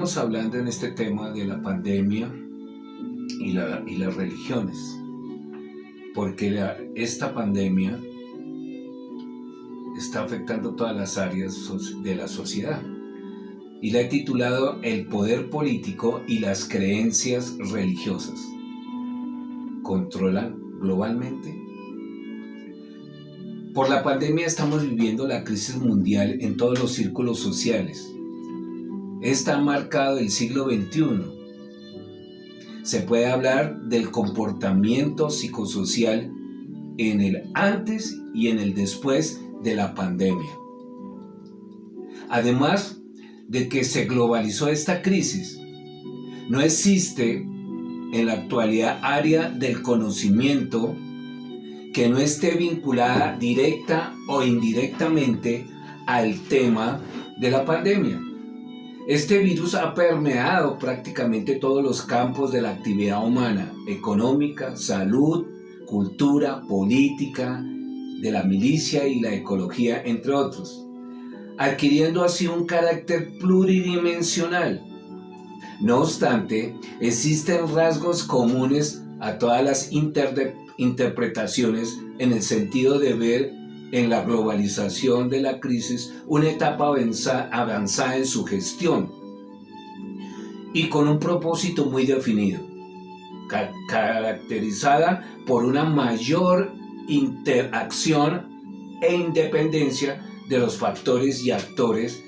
Estamos hablando en este tema de la pandemia y las religiones, porque esta pandemia está afectando todas las áreas de la sociedad. Y la he titulado El poder político y las creencias religiosas. ¿Controlan globalmente? Por la pandemia estamos viviendo la crisis mundial en todos los círculos sociales. Esta ha marcado el siglo XXI. Se puede hablar del comportamiento psicosocial en el antes y en el después de la pandemia. Además de que se globalizó esta crisis, no existe en la actualidad área del conocimiento que no esté vinculada directa o indirectamente al tema de la pandemia. Este virus ha permeado prácticamente todos los campos de la actividad humana, económica, salud, cultura, política, de la milicia y la ecología, entre otros, adquiriendo así un carácter pluridimensional. No obstante, existen rasgos comunes a todas las interpretaciones en el sentido de ver en la globalización de la crisis una etapa avanzada en su gestión y con un propósito muy definido, caracterizada por una mayor interacción e independencia de los factores y actores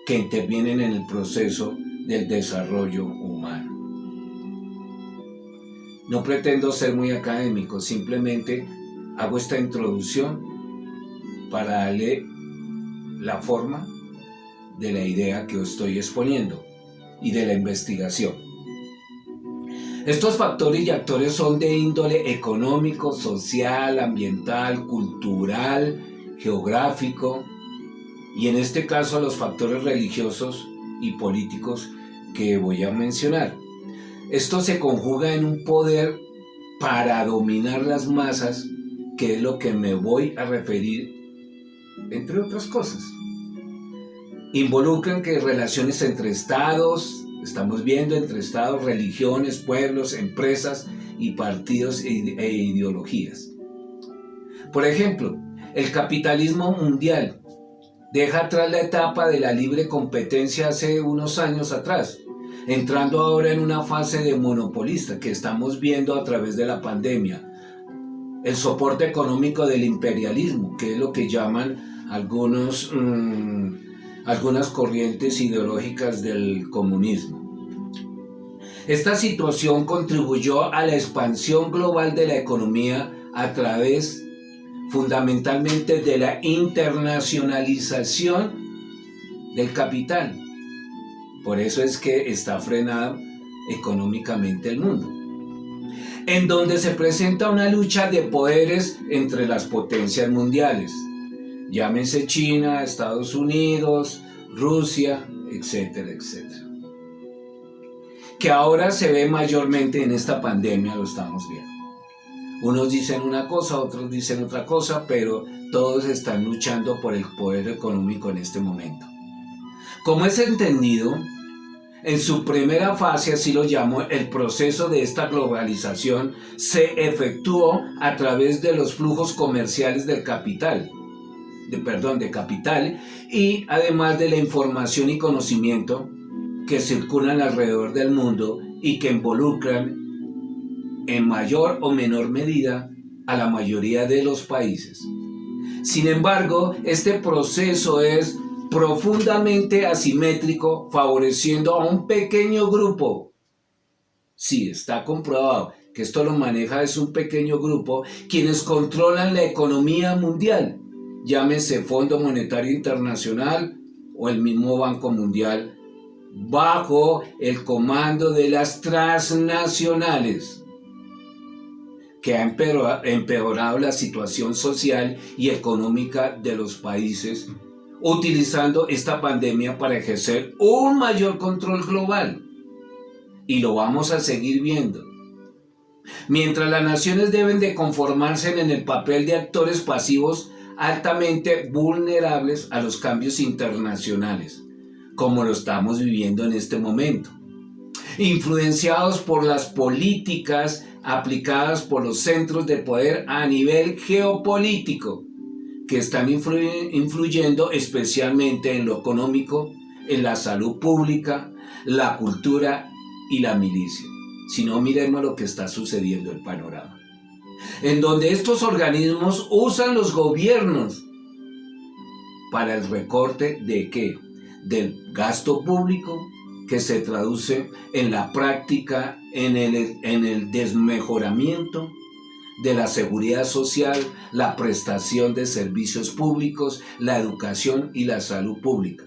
que intervienen en el proceso del desarrollo humano. No pretendo ser muy académico, simplemente hago esta introducción para darle la forma de la idea que os estoy exponiendo y de la investigación. Estos factores y actores son de índole económico, social, ambiental, cultural, geográfico, y en este caso los factores religiosos y políticos que voy a mencionar. Esto se conjuga en un poder para dominar las masas, que es lo que me voy a referir, entre otras cosas. Involucran que relaciones entre estados, estamos viendo entre estados, religiones, pueblos, empresas y partidos e ideologías. Por ejemplo, el capitalismo mundial deja atrás la etapa de la libre competencia hace unos años atrás, entrando ahora en una fase de monopolista que estamos viendo a través de la pandemia. El soporte económico del imperialismo, que es lo que llaman algunas corrientes ideológicas del comunismo. Esta situación contribuyó a la expansión global de la economía a través fundamentalmente de la internacionalización del capital. Por eso es que está frenado económicamente el mundo, en donde se presenta una lucha de poderes entre las potencias mundiales, llámense China, Estados Unidos, Rusia, etcétera, etcétera, que ahora se ve mayormente en esta pandemia, lo estamos viendo. Unos dicen una cosa, otros dicen otra cosa, pero todos están luchando por el poder económico en este momento. Como es entendido, en su primera fase, así lo llamo, el proceso de esta globalización se efectuó a través de los flujos comerciales del capital, de capital, y además de la información y conocimiento que circulan alrededor del mundo y que involucran en mayor o menor medida a la mayoría de los países. Sin embargo, este proceso es profundamente asimétrico, favoreciendo a un pequeño grupo. Sí, está comprobado que esto lo maneja es un pequeño grupo, quienes controlan la economía mundial, llámese Fondo Monetario Internacional o el mismo Banco Mundial, bajo el comando de las transnacionales, que ha empeorado la situación social y económica de los países, utilizando esta pandemia para ejercer un mayor control global. Y lo vamos a seguir viendo. Mientras las naciones deben de conformarse en el papel de actores pasivos altamente vulnerables a los cambios internacionales, como lo estamos viviendo en este momento, influenciados por las políticas aplicadas por los centros de poder a nivel geopolítico, que están influyendo especialmente en lo económico, en la salud pública, la cultura y la milicia. Si no, miremos lo que está sucediendo en el panorama, en donde estos organismos usan los gobiernos para el recorte ¿de qué? Del gasto público, que se traduce en la práctica en el desmejoramiento de la seguridad social, la prestación de servicios públicos, la educación y la salud pública.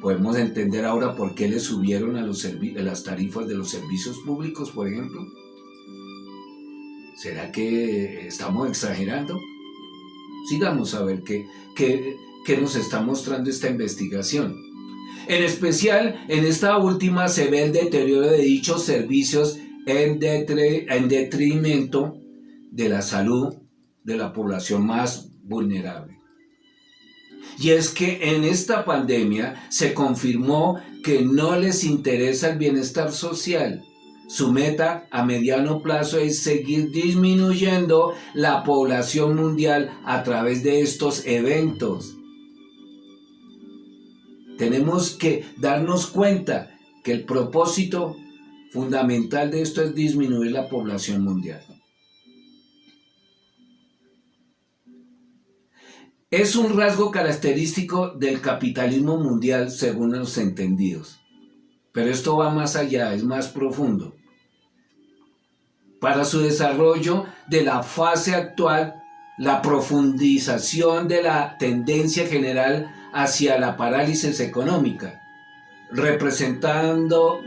Podemos entender ahora por qué le subieron a las tarifas de los servicios públicos, por ejemplo. ¿Será que estamos exagerando? Sigamos a ver qué nos está mostrando esta investigación. En especial, en esta última se ve el deterioro de dichos servicios en detrimento de la salud de la población más vulnerable. Y es que en esta pandemia se confirmó que no les interesa el bienestar social. Su meta a mediano plazo es seguir disminuyendo la población mundial a través de estos eventos. Tenemos que darnos cuenta que el propósito fundamental de esto es disminuir la población mundial. Es un rasgo característico del capitalismo mundial según los entendidos. Pero esto va más allá, es más profundo. Para su desarrollo de la fase actual, la profundización de la tendencia general hacia la parálisis económica, representado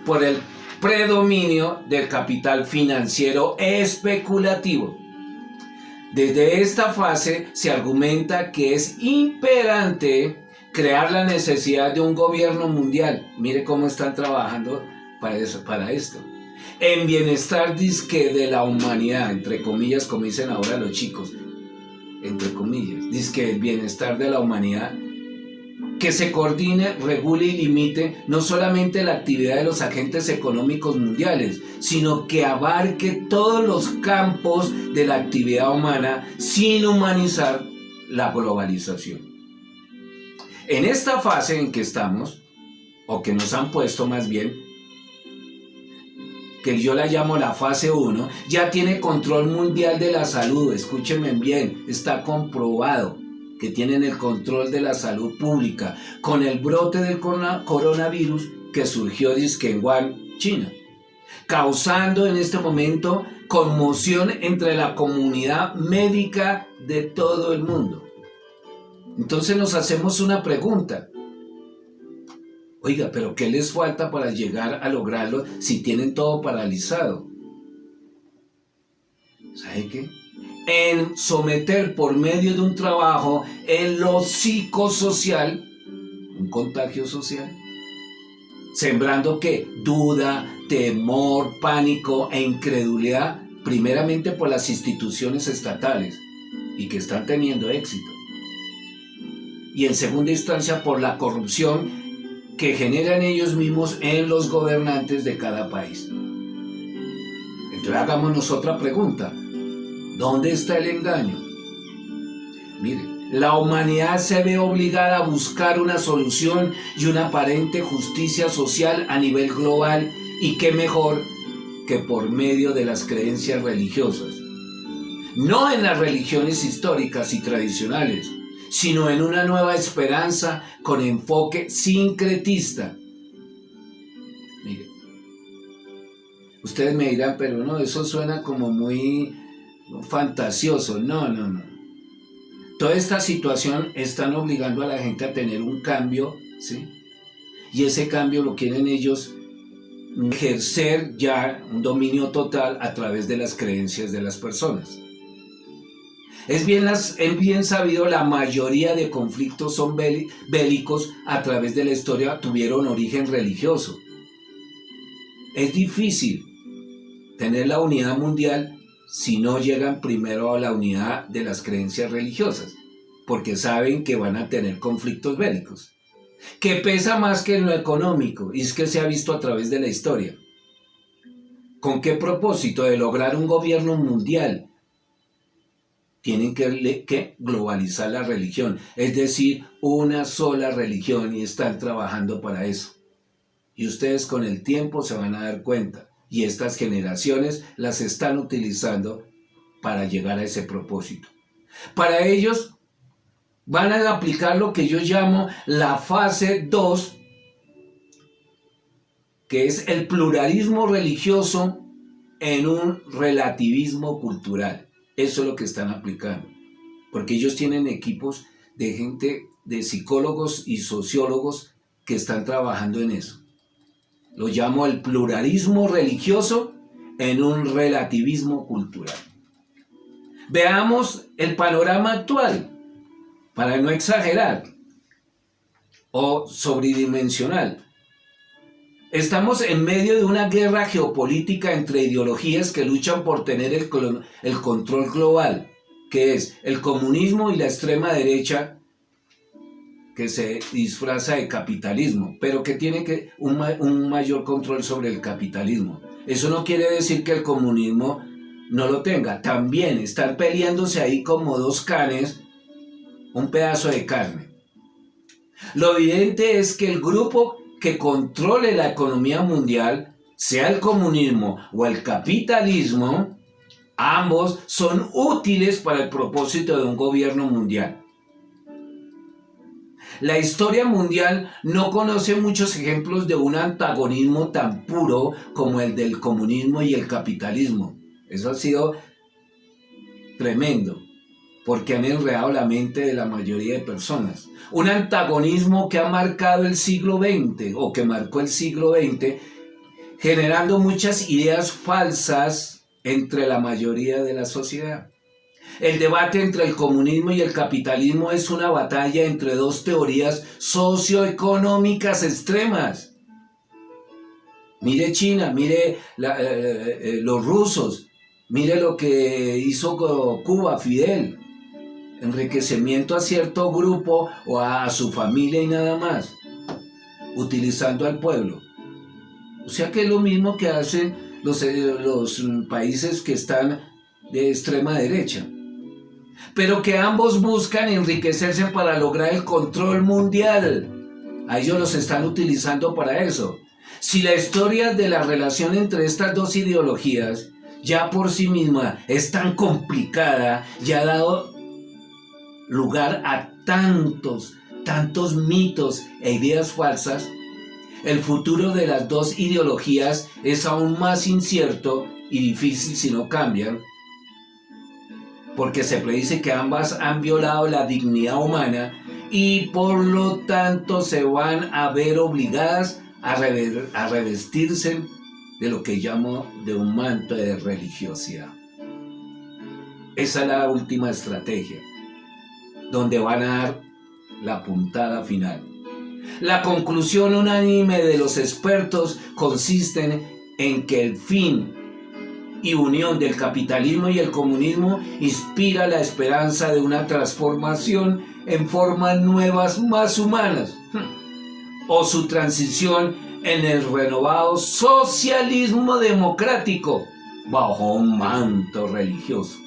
por el predominio del capital financiero especulativo. Desde esta fase se argumenta que es imperante crear la necesidad de un gobierno mundial. Mire cómo están trabajando para esto. En bienestar dizque de la humanidad, entre comillas, como dicen ahora los chicos, entre comillas, dizque el bienestar de la humanidad, que se coordine, regule y limite no solamente la actividad de los agentes económicos mundiales, sino que abarque todos los campos de la actividad humana sin humanizar la globalización. En esta fase en que estamos, o que nos han puesto más bien, que yo la llamo la fase 1, ya tiene control mundial de la salud. Escúchenme bien, está comprobado que tienen el control de la salud pública con el brote del coronavirus que surgió dizque en Wuhan, China, causando en este momento conmoción entre la comunidad médica de todo el mundo. Entonces nos hacemos una pregunta. Oiga, ¿pero qué les falta para llegar a lograrlo si tienen todo paralizado? ¿Sabe qué? En someter por medio de un trabajo en lo psicosocial, un contagio social, sembrando ¿qué? Duda, temor, pánico e incredulidad, primeramente por las instituciones estatales, y que están teniendo éxito, y en segunda instancia por la corrupción que generan ellos mismos en los gobernantes de cada país. Entonces hagámonos otra pregunta. ¿Dónde está el engaño? Mire, la humanidad se ve obligada a buscar una solución y una aparente justicia social a nivel global, y qué mejor que por medio de las creencias religiosas. No en las religiones históricas y tradicionales, sino en una nueva esperanza con enfoque sincretista. Mire, ustedes me dirán, pero no, eso suena como muy fantasioso. No. Toda esta situación están obligando a la gente a tener un cambio, ¿sí? Y ese cambio lo quieren ellos ejercer ya un dominio total a través de las creencias de las personas. Es bien sabido, la mayoría de conflictos son bélicos a través de la historia tuvieron origen religioso. Es difícil tener la unidad mundial si no llegan primero a la unidad de las creencias religiosas. porque saben que van a tener conflictos bélicos, que pesa más que en lo económico, y es que se ha visto a través de la historia. ¿Con qué propósito? De lograr un gobierno mundial. Tienen que globalizar la religión, es decir, una sola religión, y están trabajando para eso. Y ustedes con el tiempo se van a dar cuenta, y estas generaciones las están utilizando para llegar a ese propósito. Para ellos van a aplicar lo que yo llamo la fase 2, que es el pluralismo religioso en un relativismo cultural. Eso es lo que están aplicando, porque ellos tienen equipos de gente, de psicólogos y sociólogos que están trabajando en eso. Lo llamo el pluralismo religioso en un relativismo cultural. Veamos el panorama actual, para no exagerar o sobredimensional. Estamos en medio de una guerra geopolítica entre ideologías que luchan por tener el control global, que es el comunismo y la extrema derecha, que se disfraza de capitalismo, pero que tiene un mayor control sobre el capitalismo. Eso no quiere decir que el comunismo no lo tenga. También están peleándose ahí como dos canes, un pedazo de carne. Lo evidente es que el grupo que controle la economía mundial, sea el comunismo o el capitalismo, ambos son útiles para el propósito de un gobierno mundial. La historia mundial no conoce muchos ejemplos de un antagonismo tan puro como el del comunismo y el capitalismo. Eso ha sido tremendo, porque han enredado la mente de la mayoría de personas. Un antagonismo que ha marcado el siglo XX, o que marcó el siglo XX, generando muchas ideas falsas entre la mayoría de la sociedad. El debate entre el comunismo y el capitalismo es una batalla entre dos teorías socioeconómicas extremas. Mire China, mire los rusos, mire lo que hizo Cuba, Fidel. Enriquecimiento a cierto grupo o a su familia y nada más, utilizando al pueblo. O sea que es lo mismo que hacen los países que están de extrema derecha, pero que ambos buscan enriquecerse para lograr el control mundial. A ellos los están utilizando para eso. Si la historia de la relación entre estas dos ideologías ya por sí misma es tan complicada, ya ha dado lugar a tantos mitos e ideas falsas, el futuro de las dos ideologías es aún más incierto y difícil si no cambian, porque se predice que ambas han violado la dignidad humana y por lo tanto se van a ver obligadas a revestirse de lo que llamo de un manto de religiosidad. Esa es la última estrategia, donde van a dar la puntada final. La conclusión unánime de los expertos consiste en que el fin y unión del capitalismo y el comunismo inspira la esperanza de una transformación en formas nuevas más humanas, o su transición en el renovado socialismo democrático bajo un manto religioso.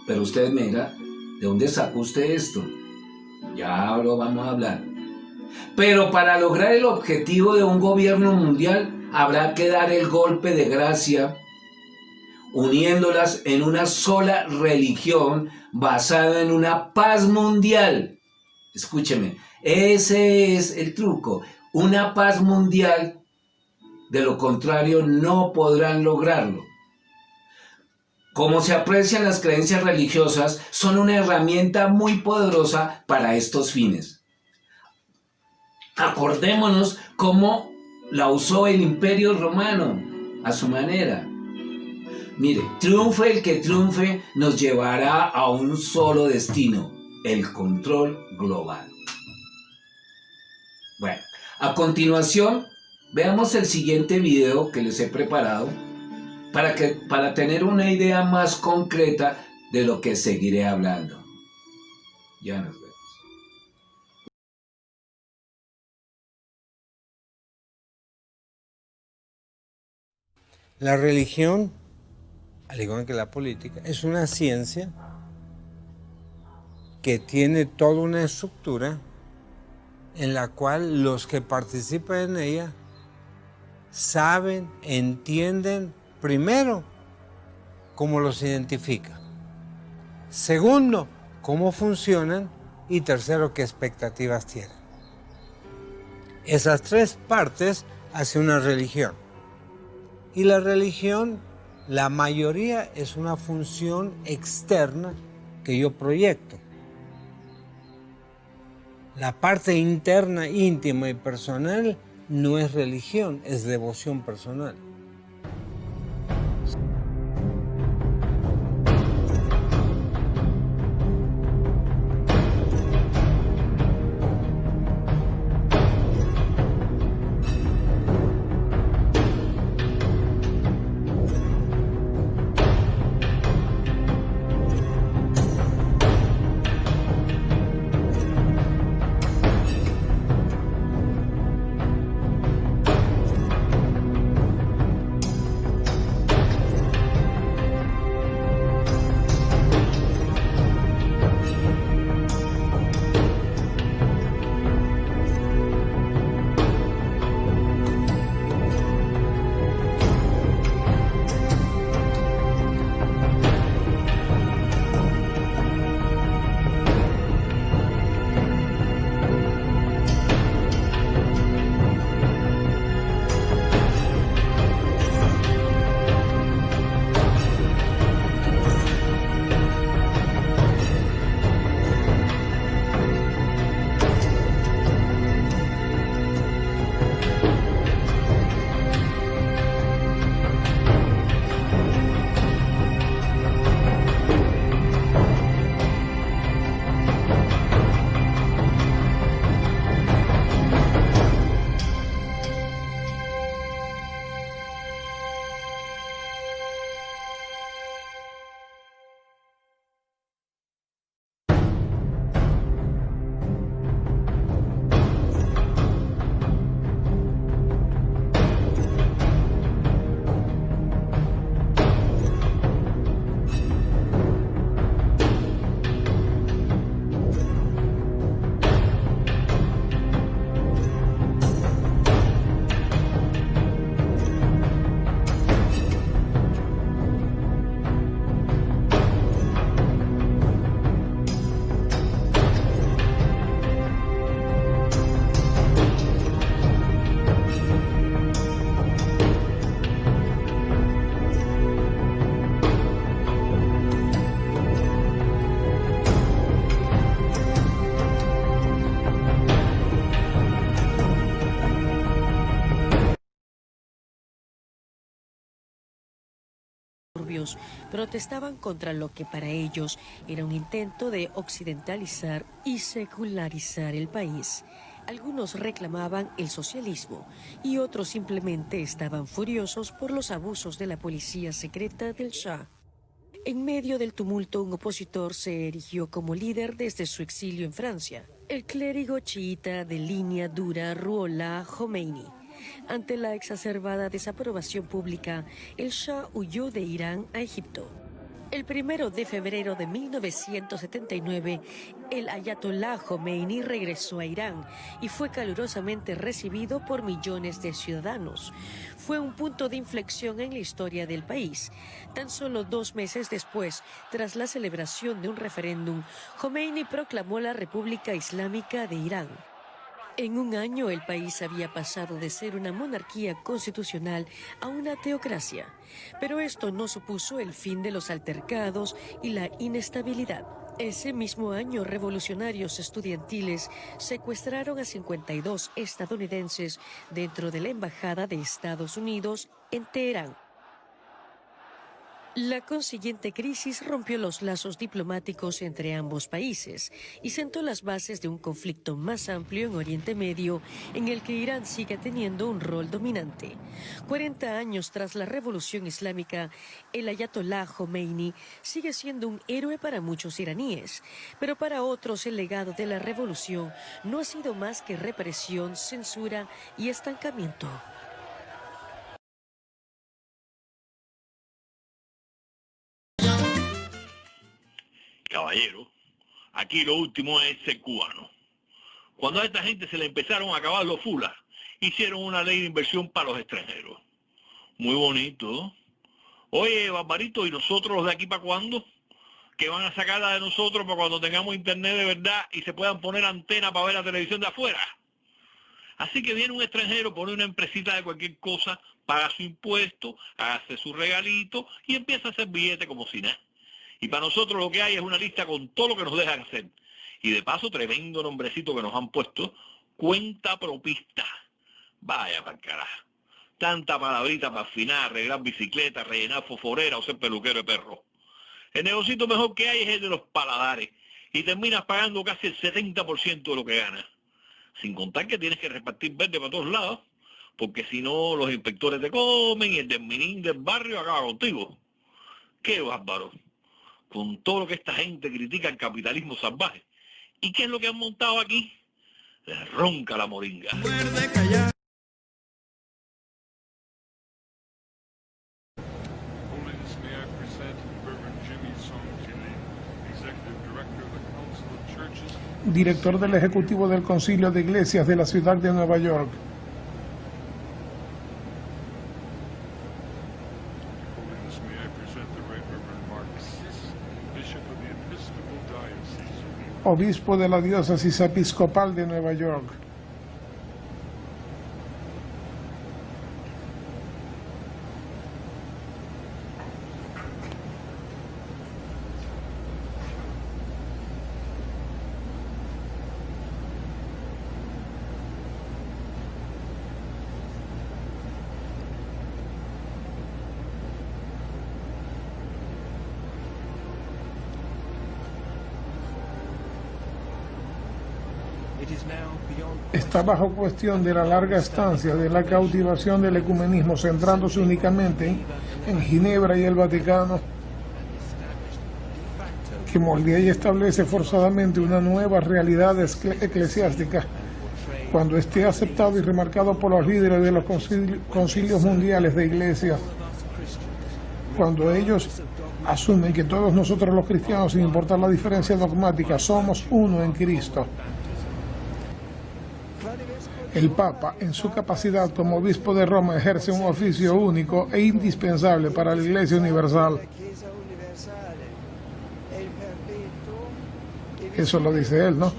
Pero usted me dirá, ¿de dónde sacó usted esto? Ya lo vamos a hablar. Pero para lograr el objetivo de un gobierno mundial habrá que dar el golpe de gracia, uniéndolas en una sola religión basada en una paz mundial. Escúcheme, ese es el truco, una paz mundial. De lo contrario no podrán lograrlo. Como se aprecian, las creencias religiosas son una herramienta muy poderosa para estos fines. Acordémonos cómo la usó el Imperio Romano a su manera. Mire, triunfe el que triunfe, nos llevará a un solo destino, el control global. Bueno, a continuación, veamos el siguiente video que les he preparado para tener una idea más concreta de lo que seguiré hablando. Ya nos vemos. La religión, al igual que la política, es una ciencia que tiene toda una estructura en la cual los que participan en ella saben, entienden, primero, cómo los identifica. Segundo, cómo funcionan. Y tercero, qué expectativas tienen. Esas tres partes hacen una religión. Y la religión, la mayoría, es una función externa que yo proyecto. La parte interna, íntima y personal no es religión, es devoción personal. Protestaban contra lo que para ellos era un intento de occidentalizar y secularizar el país. Algunos reclamaban el socialismo y otros simplemente estaban furiosos por los abusos de la policía secreta del Shah. En medio del tumulto, un opositor se erigió como líder desde su exilio en Francia, el clérigo chiita de línea dura Ruhollah Khomeini. Ante la exacerbada desaprobación pública, el Shah huyó de Irán a Egipto. El 1 de febrero de 1979, el ayatolá Khomeini regresó a Irán y fue calurosamente recibido por millones de ciudadanos. Fue un punto de inflexión en la historia del país. Tan solo 2 meses después, tras la celebración de un referéndum, Khomeini proclamó la República Islámica de Irán. En un año el país había pasado de ser una monarquía constitucional a una teocracia, pero esto no supuso el fin de los altercados y la inestabilidad. Ese mismo año, revolucionarios estudiantiles secuestraron a 52 estadounidenses dentro de la Embajada de Estados Unidos en Teherán. La consiguiente crisis rompió los lazos diplomáticos entre ambos países y sentó las bases de un conflicto más amplio en Oriente Medio, en el que Irán sigue teniendo un rol dominante. 40 años tras la revolución islámica, el ayatolá Jomeini sigue siendo un héroe para muchos iraníes, pero para otros el legado de la revolución no ha sido más que represión, censura y estancamiento. Caballero, aquí lo último es ser cubano. Cuando a esta gente se le empezaron a acabar los fulas, hicieron una ley de inversión para los extranjeros. Muy bonito. Oye, Barbarito, ¿y nosotros los de aquí para cuándo? ¿Que van a sacarla de nosotros para cuando tengamos internet de verdad y se puedan poner antena para ver la televisión de afuera? Así que viene un extranjero, pone una empresita de cualquier cosa, paga su impuesto, hace su regalito y empieza a hacer billete como si nada. Y para nosotros lo que hay es una lista con todo lo que nos dejan hacer. Y de paso, tremendo nombrecito que nos han puesto, cuenta propista. Vaya para el carajo. Tanta palabrita para afinar, arreglar bicicleta, rellenar fosforera o ser peluquero de perro. El negocito mejor que hay es el de los paladares. Y terminas pagando casi el 70% de lo que ganas. Sin contar que tienes que repartir verde para todos lados, porque si no los inspectores te comen y el desminín del barrio acaba contigo. ¡Qué bárbaro! Con todo lo que esta gente critica el capitalismo salvaje. ¿Y qué es lo que han montado aquí? Les ronca la moringa. Director del Ejecutivo del Concilio de Iglesias de la Ciudad de Nueva York. Obispo de la Diócesis Episcopal de Nueva York. Está bajo cuestión de la larga estancia de la cautivación del ecumenismo, centrándose únicamente en Ginebra y el Vaticano, que moldea y establece forzadamente una nueva realidad eclesiástica, cuando esté aceptado y remarcado por los líderes de los concilios mundiales de iglesias, cuando ellos asumen que todos nosotros los cristianos, sin importar la diferencia dogmática, somos uno en Cristo. El Papa, en su capacidad como obispo de Roma, ejerce un oficio único e indispensable para la Iglesia Universal. Eso lo dice él, ¿no?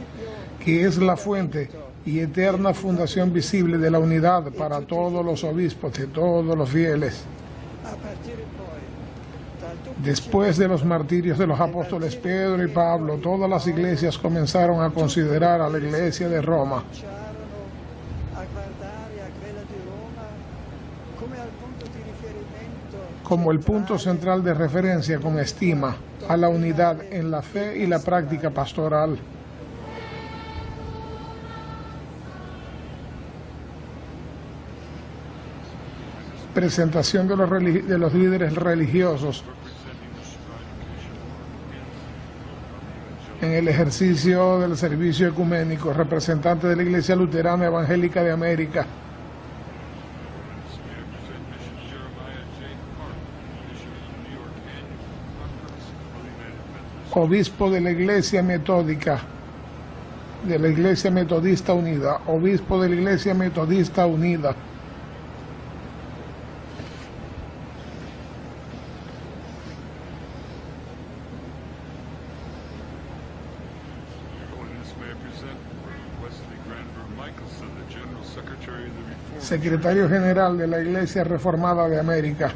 Que es la fuente y eterna fundación visible de la unidad para todos los obispos de todos los fieles. Después de los martirios de los apóstoles Pedro y Pablo, todas las iglesias comenzaron a considerar a la Iglesia de Roma como el punto central de referencia con estima a la unidad en la fe y la práctica pastoral. Presentación de los líderes religiosos en el ejercicio del servicio ecuménico, representante de la Iglesia Luterana Evangélica de América. Obispo de la Iglesia Metódica, de la Iglesia Metodista Unida, obispo de la Iglesia Metodista Unida. Secretario General de la Iglesia Reformada de América.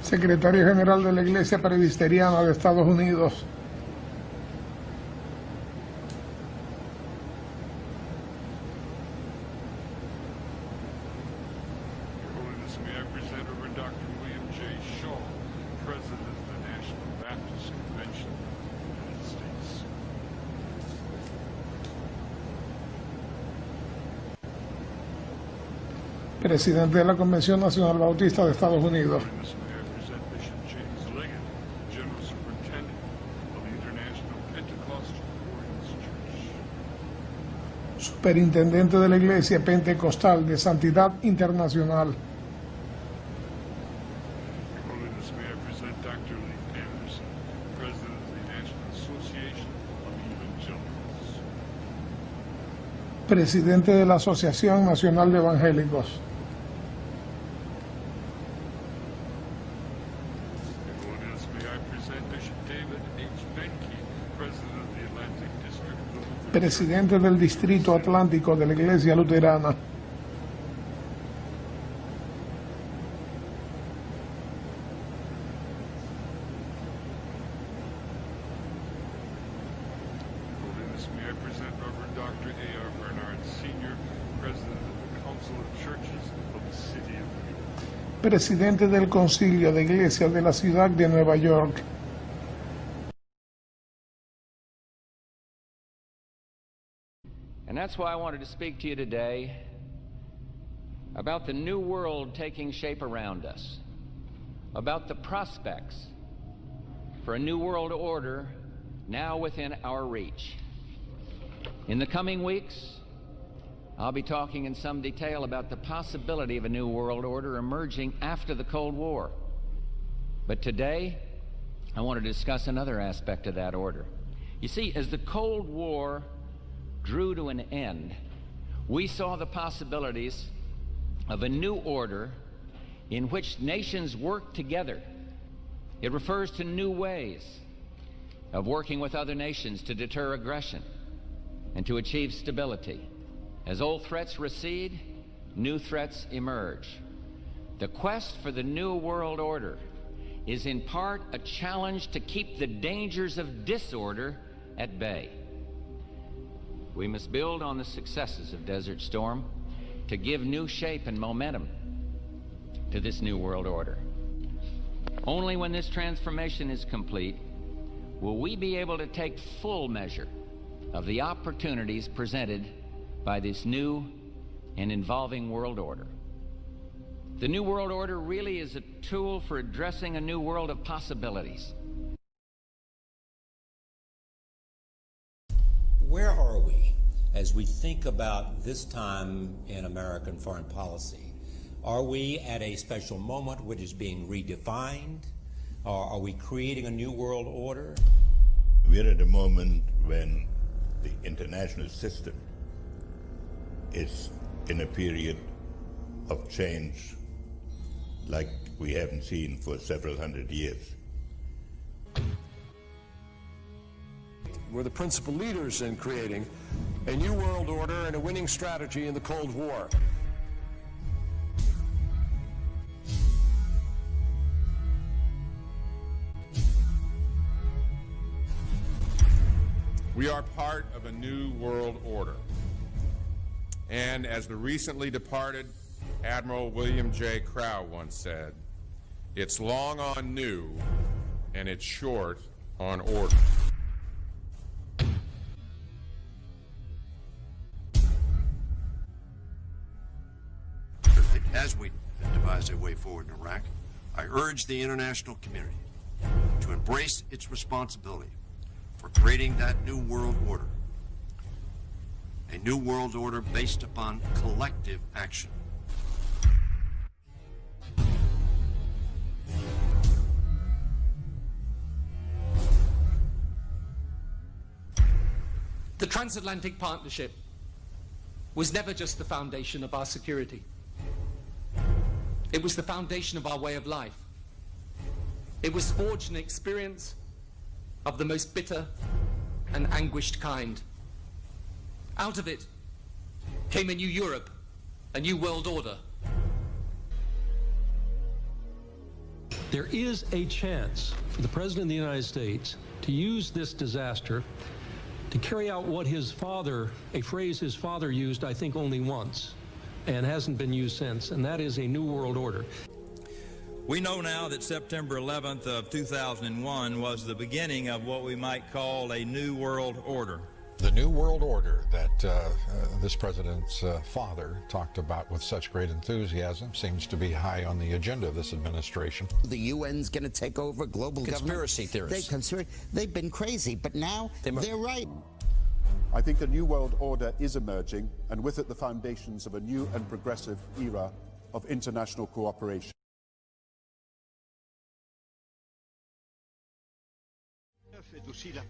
secretario general de la Iglesia Presbiteriana de Estados Unidos. Your Holiness, may I present Reverend Dr. William J. Shaw, President of the National Baptist Convention of the United States. Presidente de la Convención Nacional Bautista de Estados Unidos. Holiness, may I present Bishop James Leggett, General Superintendent of the International Pentecostal Warriors Church. Superintendente de la Iglesia Pentecostal de Santidad Internacional. Your Holiness, may I present Dr. Lee Anderson, President of the National Association of Evangelicals. Presidente de la Asociación Nacional de Evangélicos. Your Holiness, may I present Bishop David H. Benke, President of the Atlantic District of the Lutheran Presidente del Distrito Atlántico de la Iglesia Luterana. Holiness, may I present Reverend Dr. A.R. Bernard Sr., President of the Council of Churches of the City of New York. Presidente del Concilio de Iglesias de la Ciudad de Nueva York. And that's why I wanted to speak to you today about the new world taking shape around us, about the prospects for a new world order now within our reach. In the coming weeks, I'll be talking in some detail about the possibility of a new world order emerging after the Cold War. But today, I want to discuss another aspect of that order. You see, as the Cold War drew to an end, we saw the possibilities of a new order in which nations work together. It refers to new ways of working with other nations to deter aggression and to achieve stability. As old threats recede, new threats emerge. The quest for the new world order is in part a challenge to keep the dangers of disorder at bay. We must build on the successes of Desert Storm to give new shape and momentum to this new world order. Only when this transformation is complete will we be able to take full measure of the opportunities presented by this new and evolving world order. The new world order really is a tool for addressing a new world of possibilities. Where are we as we think about this time in American foreign policy? Are we at a special moment which is being redefined? Or are we creating a new world order? We're at a moment when the international system is in a period of change like we haven't seen for several hundred years. We're the principal leaders in creating a new world order and a winning strategy in the Cold War. We are part of a new world order. And as the recently departed Admiral William J. Crowe once said, it's long on new and it's short on order. As we devise a way forward in Iraq, I urge the international community to embrace its responsibility for creating that new world order, a new world order based upon collective action. The transatlantic partnership was never just the foundation of our security. It was the foundation of our way of life. It was forged an experience of the most bitter and anguished kind. Out of it came a new Europe, a new world order. There is a chance for the President of the United States to use this disaster to carry out what his father, a phrase his father used, I think, only once, and hasn't been used since, and that is a new world order. We know now that September 11th of 2001 was the beginning of what we might call a new world order. The new world order that this president's father talked about with such great enthusiasm seems to be high on the agenda of this administration. The UN's going to take over global Conspiracy government. theorists. They've been crazy, but now they're right. I think a new world order is emerging, and with it the foundations of a new and progressive era of international cooperation.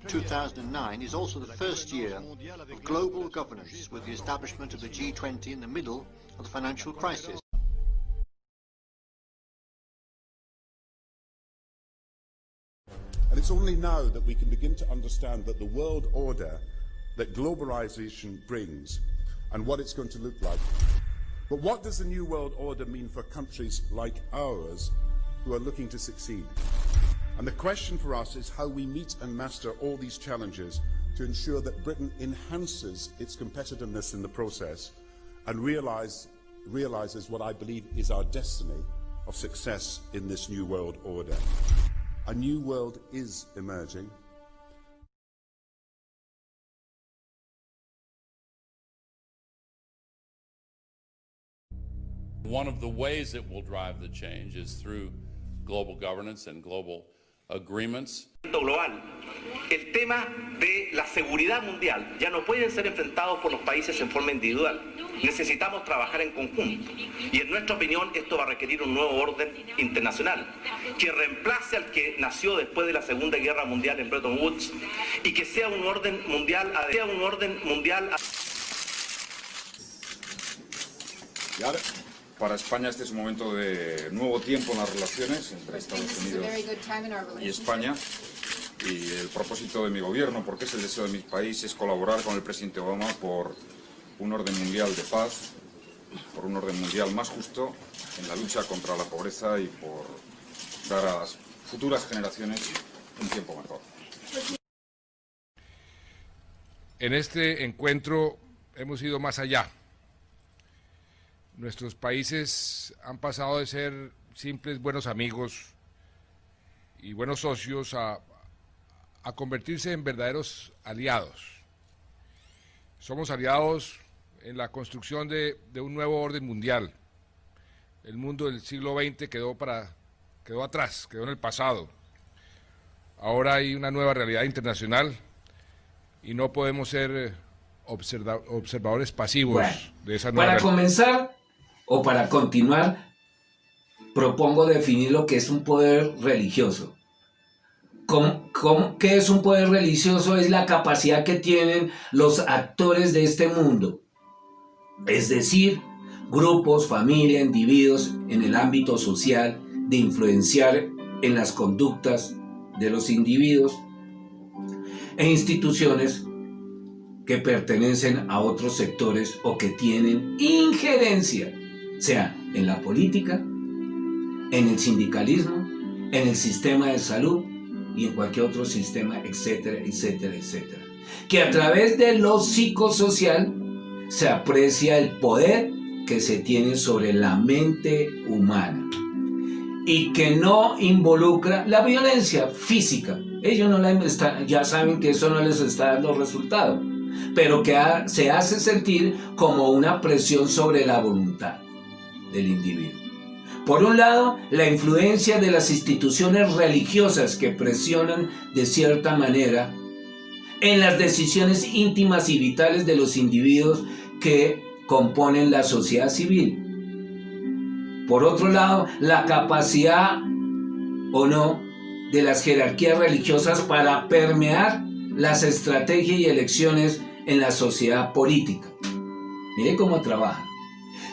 2009 is also the first year of global governance, with the establishment of the G20 in the middle of the financial crisis. And it's only now that we can begin to understand that the world order that globalization brings and what it's going to look like. But what does the new world order mean for countries like ours who are looking to succeed? And the question for us is how we meet and master all these challenges to ensure that Britain enhances its competitiveness in the process and realizes what I believe is our destiny of success in this new world order. A new world is emerging. One of the ways it will drive the change is through global governance and global agreements. Global. El tema de la seguridad mundial ya no pueden ser enfrentados por los países en forma individual. Necesitamos trabajar en conjunto. Y en nuestra opinión esto va a requerir un nuevo orden internacional que reemplace al que nació después de la Segunda Guerra Mundial en Bretton Woods y que sea un orden mundial, Para España este es un momento de nuevo tiempo en las relaciones entre Estados Unidos y España, y el propósito de mi gobierno, porque es el deseo de mi país, es colaborar con el presidente Obama por un orden mundial de paz, por un orden mundial más justo en la lucha contra la pobreza y por dar a las futuras generaciones un tiempo mejor. En este encuentro hemos ido más allá. Nuestros países han pasado de ser simples buenos amigos y buenos socios a convertirse en verdaderos aliados. Somos aliados en la construcción de un nuevo orden mundial. El mundo del siglo XX quedó atrás, quedó en el pasado. Ahora hay una nueva realidad internacional y no podemos ser observadores pasivos de esa nueva realidad. Para comenzar o para continuar, propongo definir lo que es un poder religioso. ¿Qué es un poder religioso? Es la capacidad que tienen los actores de este mundo, es decir, grupos, familias, individuos en el ámbito social, de influenciar en las conductas de los individuos e instituciones que pertenecen a otros sectores o que tienen injerencia, sea en la política, en el sindicalismo, en el sistema de salud y en cualquier otro sistema, etcétera, etcétera, etcétera. Que a través de lo psicosocial se aprecia el poder que se tiene sobre la mente humana y que no involucra la violencia física. Ellos ya saben que eso no les está dando resultado, pero que se hace sentir como una presión sobre la voluntad del individuo. Por un lado, la influencia de las instituciones religiosas que presionan de cierta manera en las decisiones íntimas y vitales de los individuos que componen la sociedad civil. Por otro lado, la capacidad o no de las jerarquías religiosas para permear las estrategias y elecciones en la sociedad política. Mire cómo trabajan.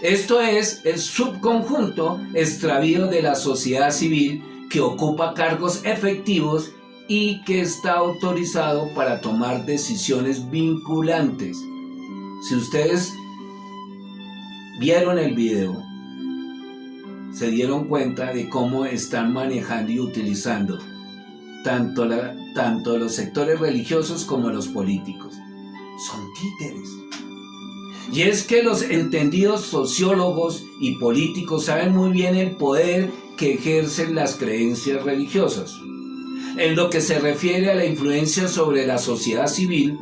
Esto es el subconjunto extravío de la sociedad civil que ocupa cargos efectivos y que está autorizado para tomar decisiones vinculantes. Si ustedes vieron el video, se dieron cuenta de cómo están manejando y utilizando tanto los sectores religiosos como los políticos. Son títeres. Y es que los entendidos sociólogos y políticos saben muy bien el poder que ejercen las creencias religiosas. En lo que se refiere a la influencia sobre la sociedad civil,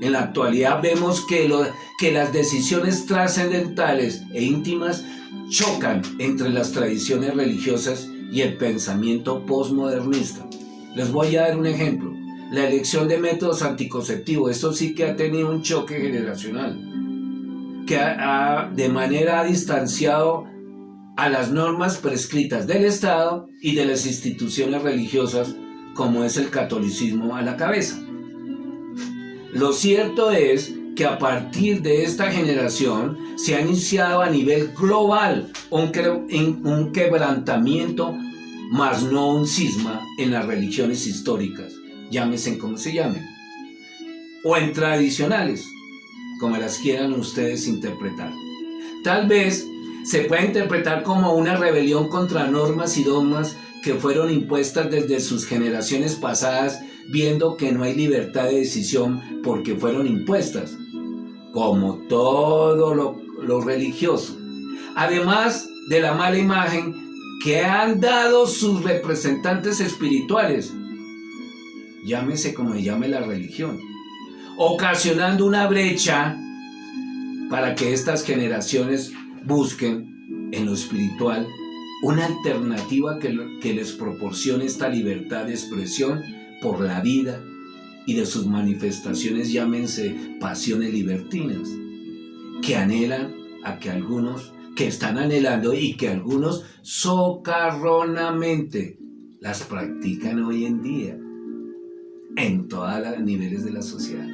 en la actualidad vemos que las decisiones trascendentales e íntimas chocan entre las tradiciones religiosas y el pensamiento postmodernista. Les voy a dar un ejemplo. La elección de métodos anticonceptivos, esto sí que ha tenido un choque generacional, que de manera ha distanciado a las normas prescritas del Estado y de las instituciones religiosas, como es el catolicismo a la cabeza. Lo cierto es que a partir de esta generación se ha iniciado a nivel global un quebrantamiento, más no un cisma, en las religiones históricas, llámese como se llamen, o en tradicionales, como las quieran ustedes interpretar. Tal vez se pueda interpretar como una rebelión contra normas y dogmas que fueron impuestas desde sus generaciones pasadas, viendo que no hay libertad de decisión porque fueron impuestas, como todo lo religioso. Además de la mala imagen que han dado sus representantes espirituales, llámese como se llame la religión, ocasionando una brecha para que estas generaciones busquen en lo espiritual una alternativa que les proporcione esta libertad de expresión por la vida y de sus manifestaciones, llámense pasiones libertinas, que anhelan a que algunos, que están anhelando y que algunos socarronamente las practican hoy en día en todos los niveles de la sociedad.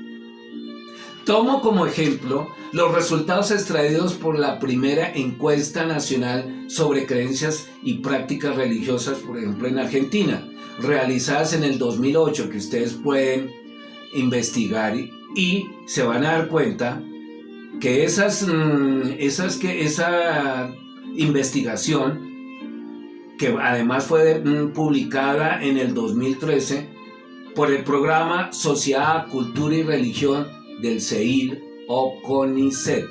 Tomo como ejemplo los resultados extraídos por la primera encuesta nacional sobre creencias y prácticas religiosas, por ejemplo en Argentina, realizadas en el 2008, que ustedes pueden investigar y se van a dar cuenta que esa investigación, que además fue publicada en el 2013 por el programa Sociedad, Cultura y Religión del CEIR o CONICET.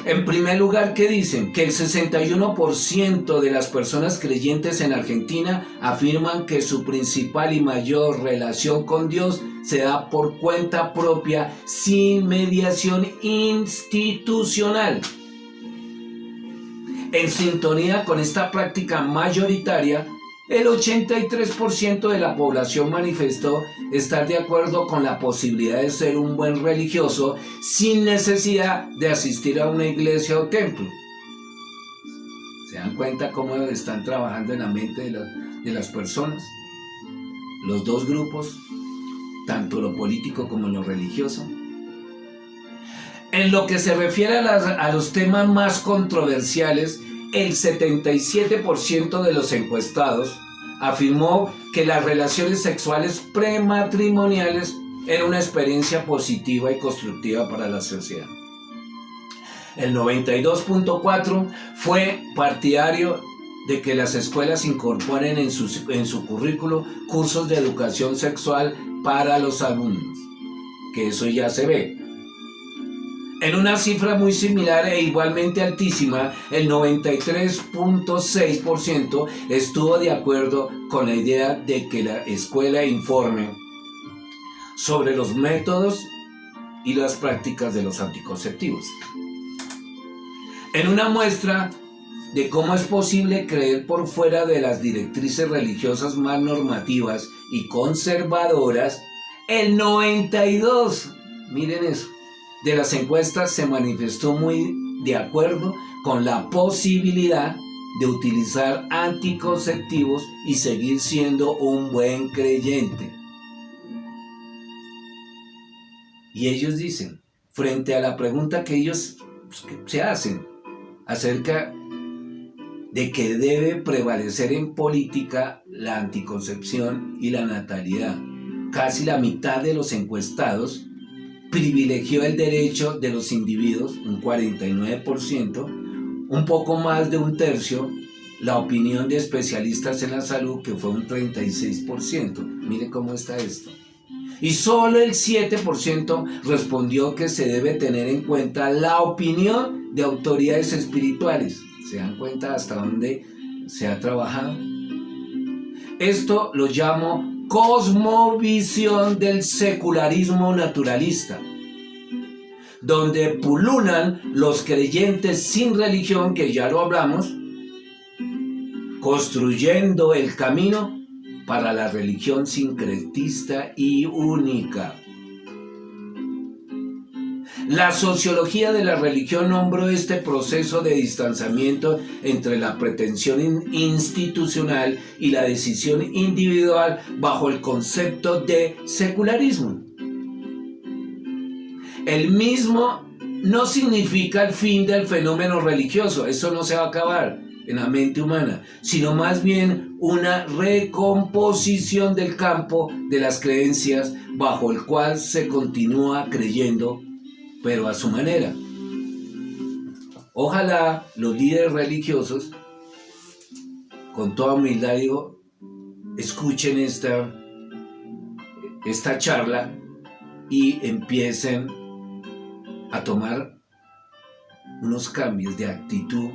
En primer lugar, ¿qué dicen? Que el 61% de las personas creyentes en Argentina afirman que su principal y mayor relación con Dios se da por cuenta propia, sin mediación institucional. En sintonía con esta práctica mayoritaria, el 83% de la población manifestó estar de acuerdo con la posibilidad de ser un buen religioso sin necesidad de asistir a una iglesia o templo. ¿Se dan cuenta cómo están trabajando en la mente de las personas? Los dos grupos, tanto lo político como lo religioso. En lo que se refiere a los temas más controversiales, el 77% de los encuestados afirmó que las relaciones sexuales prematrimoniales eran una experiencia positiva y constructiva para la sociedad. El 92.4% fue partidario de que las escuelas incorporen en su currículo cursos de educación sexual para los alumnos, que eso ya se ve. En una cifra muy similar e igualmente altísima, el 93.6% estuvo de acuerdo con la idea de que la escuela informe sobre los métodos y las prácticas de los anticonceptivos. En una muestra de cómo es posible creer por fuera de las directrices religiosas más normativas y conservadoras, el 92%, miren eso, de las encuestas se manifestó muy de acuerdo con la posibilidad de utilizar anticonceptivos y seguir siendo un buen creyente. Y ellos dicen, frente a la pregunta que ellos se hacen acerca de que debe prevalecer en política la anticoncepción y la natalidad, casi la mitad de los encuestados privilegió el derecho de los individuos, un 49%, un poco más de un tercio la opinión de especialistas en la salud, que fue un 36%. Mire cómo está esto. Y solo el 7% respondió que se debe tener en cuenta la opinión de autoridades espirituales. ¿Se dan cuenta hasta dónde se ha trabajado? Esto lo llamo cosmovisión del secularismo naturalista, donde pululan los creyentes sin religión, que ya lo hablamos, construyendo el camino para la religión sincretista y única. La sociología de la religión nombró este proceso de distanciamiento entre la pretensión institucional y la decisión individual bajo el concepto de secularismo. El mismo no significa el fin del fenómeno religioso, eso no se va a acabar en la mente humana, sino más bien una recomposición del campo de las creencias bajo el cual se continúa creyendo, pero a su manera. Ojalá los líderes religiosos, con toda humildad digo, escuchen esta charla y empiecen a tomar unos cambios de actitud,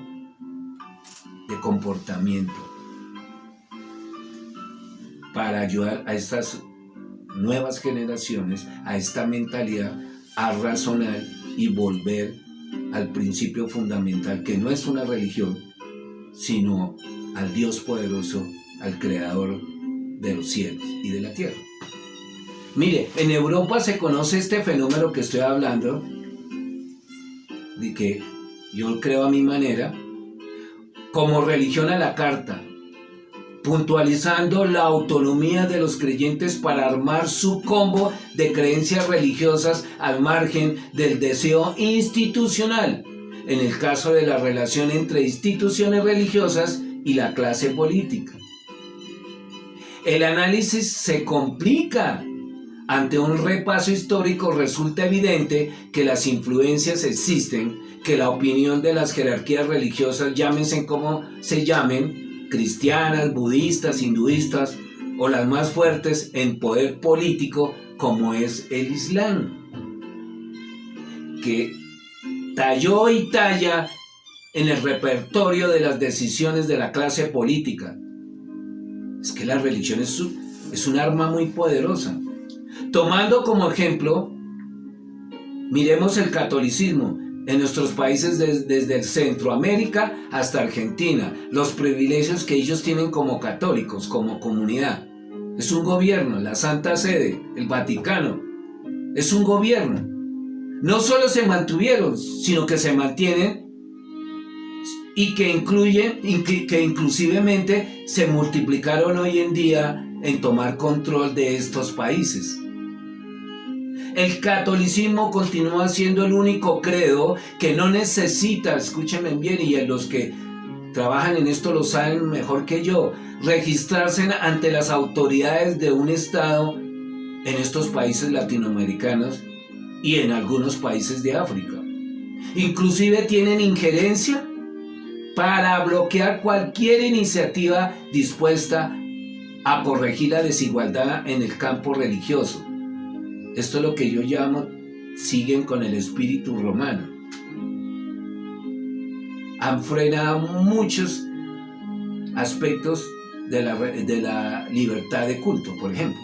de comportamiento, para ayudar a estas nuevas generaciones, a esta mentalidad, a razonar y volver al principio fundamental, que no es una religión, sino al Dios poderoso, al Creador de los cielos y de la tierra. Mire, en Europa se conoce este fenómeno que estoy hablando, de que yo creo a mi manera, como religión a la carta, puntualizando la autonomía de los creyentes para armar su combo de creencias religiosas al margen del deseo institucional, en el caso de la relación entre instituciones religiosas y la clase política. El análisis se complica. Ante un repaso histórico resulta evidente que las influencias existen, que la opinión de las jerarquías religiosas, llámense como se llamen, cristianas, budistas, hinduistas o las más fuertes en poder político como es el Islam, que talló y talla en el repertorio de las decisiones de la clase política. Es que la religión es un arma muy poderosa. Tomando como ejemplo, miremos el catolicismo en nuestros países desde Centroamérica hasta Argentina, los privilegios que ellos tienen como católicos, como comunidad. Es un gobierno, la Santa Sede, el Vaticano, es un gobierno. No solo se mantuvieron, sino que se mantienen y que inclusivemente se multiplicaron hoy en día en tomar control de estos países. El catolicismo continúa siendo el único credo que no necesita, escúchenme bien, y los que trabajan en esto lo saben mejor que yo, registrarse ante las autoridades de un estado en estos países latinoamericanos y en algunos países de África. Inclusive tienen injerencia para bloquear cualquier iniciativa dispuesta a corregir la desigualdad en el campo religioso. Esto es lo que yo llamo, siguen con el espíritu romano. Han frenado muchos aspectos de la libertad de culto, por ejemplo.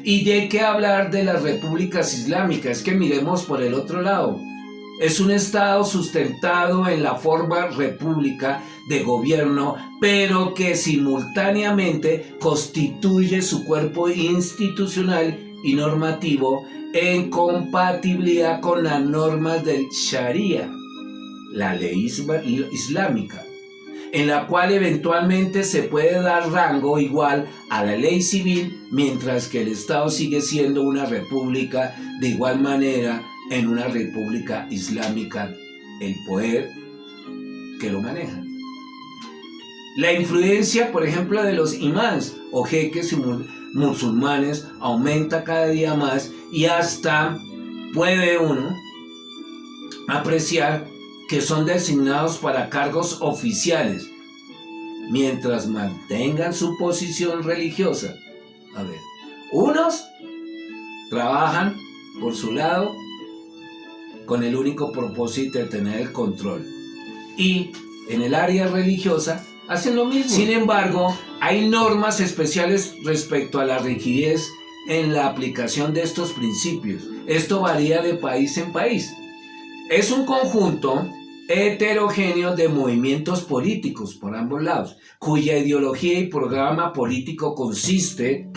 Y de qué hablar de las repúblicas islámicas, es que miremos por el otro lado. Es un estado sustentado en la forma república de gobierno, pero que simultáneamente constituye su cuerpo institucional y normativo en compatibilidad con las normas del Sharia, la ley islámica, en la cual eventualmente se puede dar rango igual a la ley civil, mientras que el Estado sigue siendo una república de igual manera en una república islámica, el poder que lo maneja. La influencia, por ejemplo, de los imams o jeques musulmanes aumenta cada día más y hasta puede uno apreciar que son designados para cargos oficiales, mientras mantengan su posición religiosa. A ver, unos trabajan por su lado con el único propósito de tener el control, y en el área religiosa hacen lo mismo. Sin embargo, hay normas especiales respecto a la rigidez en la aplicación de estos principios. Esto varía de país en país. Es un conjunto heterogéneo de movimientos políticos por ambos lados, cuya ideología y programa político consiste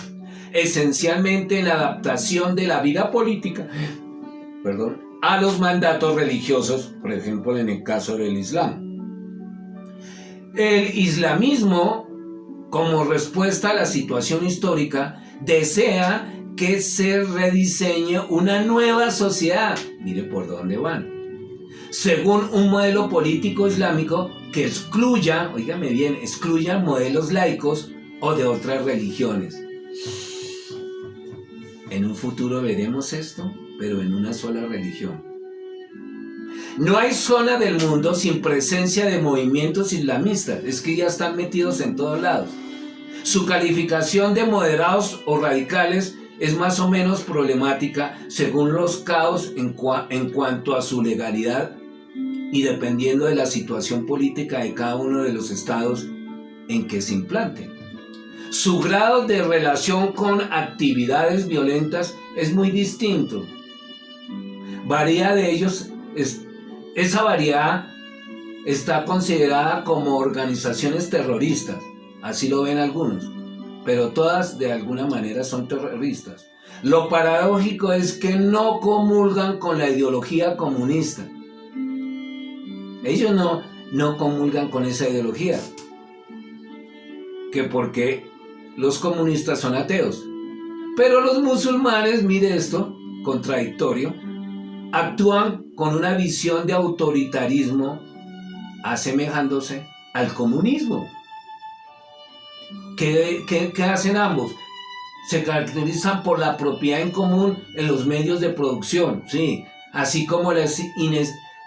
esencialmente en la adaptación de la vida política, a los mandatos religiosos, por ejemplo en el caso del Islam. El islamismo, como respuesta a la situación histórica, desea que se rediseñe una nueva sociedad. Mire por dónde van. Según un modelo político islámico que excluya, óigame bien, excluya modelos laicos o de otras religiones. En un futuro veremos esto, pero en una sola religión. No hay zona del mundo sin presencia de movimientos islamistas, es que ya están metidos en todos lados. Su calificación de moderados o radicales es más o menos problemática según los caos en cuanto a su legalidad y dependiendo de la situación política de cada uno de los estados en que se implante. Su grado de relación con actividades violentas es muy distinto. Varía de ellos, esa variedad está considerada como organizaciones terroristas, así lo ven algunos, pero todas de alguna manera son terroristas. Lo paradójico es que no comulgan con la ideología comunista. Ellos no comulgan con esa ideología, que porque los comunistas son ateos. Pero los musulmanes, mire esto, contradictorio, actúan con una visión de autoritarismo asemejándose al comunismo. ¿Qué hacen ambos? Se caracterizan por la propiedad en común en los medios de producción, sí, así como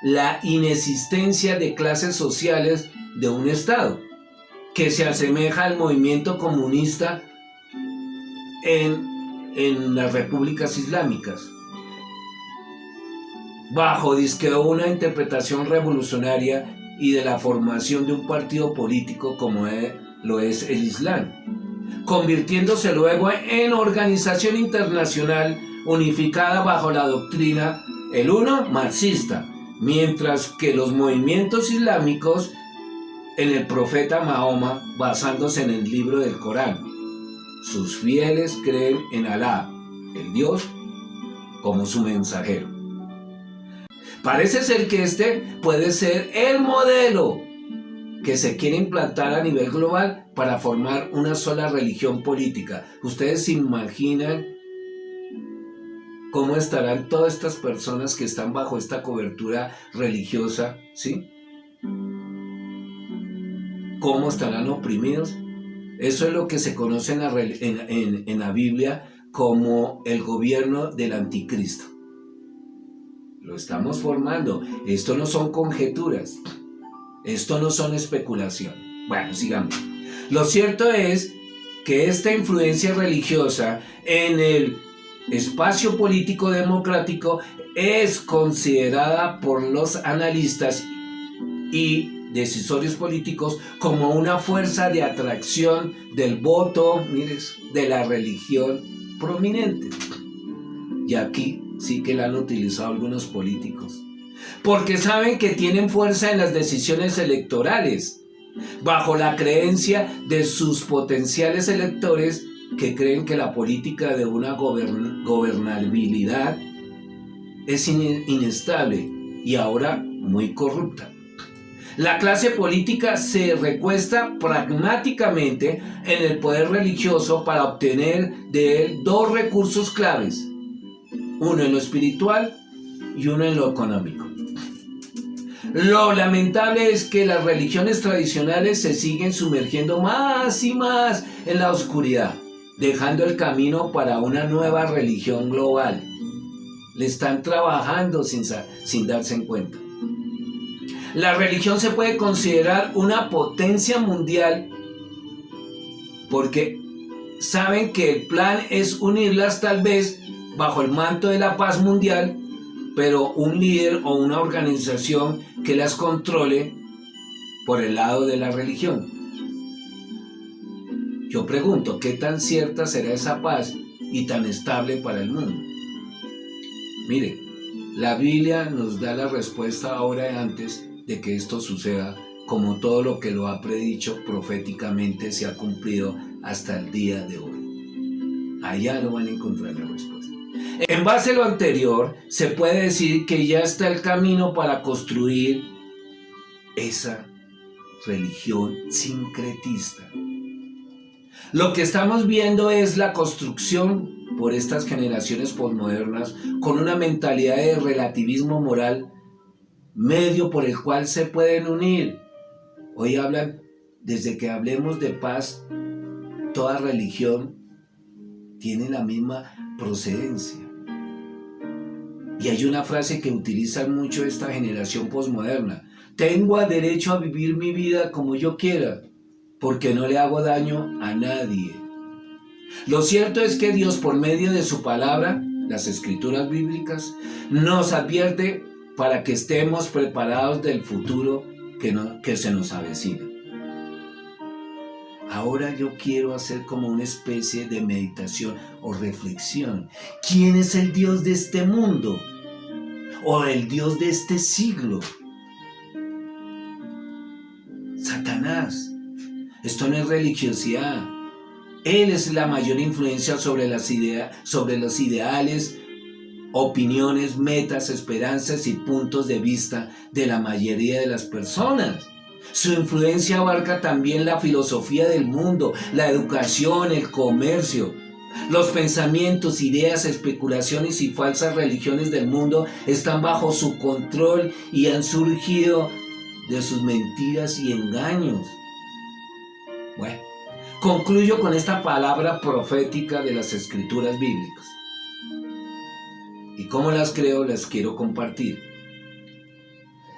la inexistencia de clases sociales de un Estado, que se asemeja al movimiento comunista en las repúblicas islámicas, bajo disque una interpretación revolucionaria y de la formación de un partido político como lo es el Islam, convirtiéndose luego en organización internacional unificada bajo la doctrina, el uno marxista, mientras que los movimientos islámicos en el profeta Mahoma, basándose en el libro del Corán. Sus fieles creen en Alá, el Dios, como su mensajero. Parece ser que este puede ser el modelo que se quiere implantar a nivel global para formar una sola religión política. ¿Ustedes se imaginan cómo estarán todas estas personas que están bajo esta cobertura religiosa, ¿sí? ¿Cómo estarán oprimidos? Eso es lo que se conoce en la Biblia como el gobierno del anticristo. Lo estamos formando. Esto no son conjeturas. Esto no son especulaciones. Bueno, sigamos. Lo cierto es que esta influencia religiosa en el espacio político democrático es considerada por los analistas y decisorios políticos como una fuerza de atracción del voto, mires, de la religión prominente. Y aquí sí que la han utilizado algunos políticos, porque saben que tienen fuerza en las decisiones electorales, bajo la creencia de sus potenciales electores que creen que la política de una gobernabilidad es inestable y ahora muy corrupta. La clase política se recuesta pragmáticamente en el poder religioso para obtener de él dos recursos claves, uno en lo espiritual y uno en lo económico. Lo lamentable es que las religiones tradicionales se siguen sumergiendo más y más en la oscuridad, dejando el camino para una nueva religión global. Le están trabajando sin darse en cuenta. La religión se puede considerar una potencia mundial porque saben que el plan es unirlas tal vez bajo el manto de la paz mundial, pero un líder o una organización que las controle por el lado de la religión. Yo pregunto, ¿qué tan cierta será esa paz y tan estable para el mundo? Mire, la Biblia nos da la respuesta ahora y antes de que esto suceda, como todo lo que lo ha predicho proféticamente se ha cumplido hasta el día de hoy. Allá lo van a encontrar la respuesta. En base a lo anterior, se puede decir que ya está el camino para construir esa religión sincretista. Lo que estamos viendo es la construcción por estas generaciones posmodernas con una mentalidad de relativismo moral, medio por el cual se pueden unir. Hoy hablan, desde que hablemos de paz, toda religión tiene la misma procedencia. Y hay una frase que utilizan mucho esta generación posmoderna: tengo derecho a vivir mi vida como yo quiera, porque no le hago daño a nadie. Lo cierto es que Dios, por medio de su palabra, las escrituras bíblicas, nos advierte para que estemos preparados del futuro que se nos avecina. Ahora yo quiero hacer como una especie de meditación o reflexión. ¿Quién es el Dios de este mundo? ¿O el Dios de este siglo? Satanás. Esto no es religiosidad. Él es la mayor influencia sobre los ideales, opiniones, metas, esperanzas y puntos de vista de la mayoría de las personas. Su influencia abarca también la filosofía del mundo, la educación, el comercio. Los pensamientos, ideas, especulaciones y falsas religiones del mundo están bajo su control y han surgido de sus mentiras y engaños. Bueno, concluyo con esta palabra profética de las escrituras bíblicas. Y como las creo, las quiero compartir.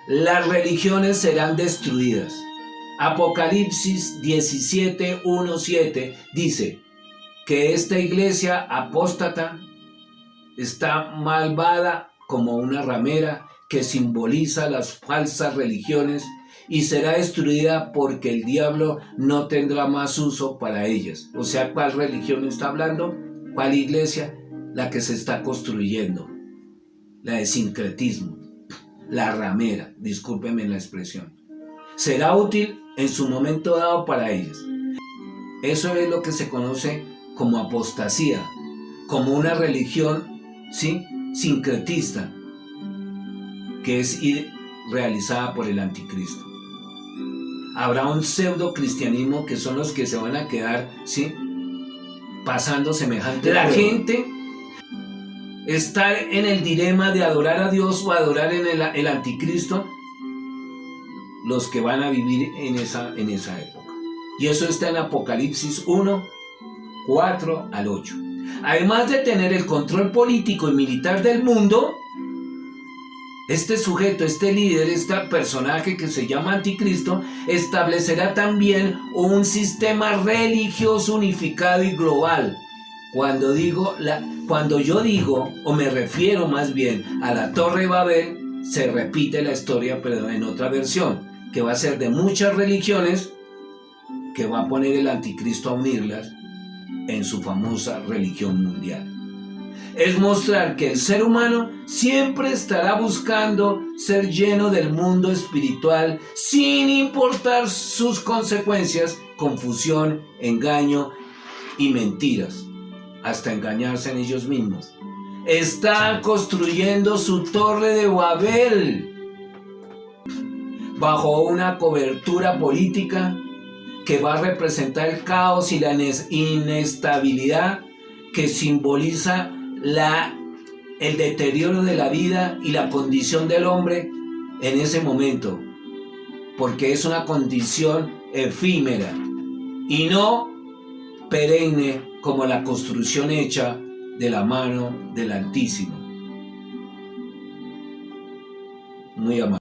Las religiones serán destruidas. Apocalipsis 17:1-7 dice que esta iglesia apóstata está malvada como una ramera que simboliza las falsas religiones y será destruida porque el diablo no tendrá más uso para ellas. O sea, ¿cuál religión está hablando? ¿Cuál iglesia? La que se está construyendo. La de sincretismo. La ramera, discúlpenme la expresión. Será útil en su momento dado para ellas. Eso es lo que se conoce como apostasía, como una religión, ¿sí?, sincretista, que es realizada por el anticristo. Habrá un pseudo cristianismo que son los que se van a quedar, ¿sí?, pasando semejante. La gente estar en el dilema de adorar a Dios o adorar en el anticristo, los que van a vivir en esa época. Y eso está en Apocalipsis 1:4-8. Además de tener el control político y militar del mundo, este sujeto, este líder, este personaje que se llama anticristo, establecerá también un sistema religioso unificado y global. Cuando yo digo, o me refiero más bien a la Torre de Babel, se repite la historia, pero en otra versión, que va a ser de muchas religiones, que va a poner el anticristo a unirlas en su famosa religión mundial. Es mostrar que el ser humano siempre estará buscando ser lleno del mundo espiritual sin importar sus consecuencias, confusión, engaño y mentiras, hasta engañarse en ellos mismos. Están construyendo su Torre de Babel bajo una cobertura política que va a representar el caos y la inestabilidad, que simboliza el deterioro de la vida y la condición del hombre en ese momento, porque es una condición efímera y no perenne como la construcción hecha de la mano del Altísimo. Muy amable.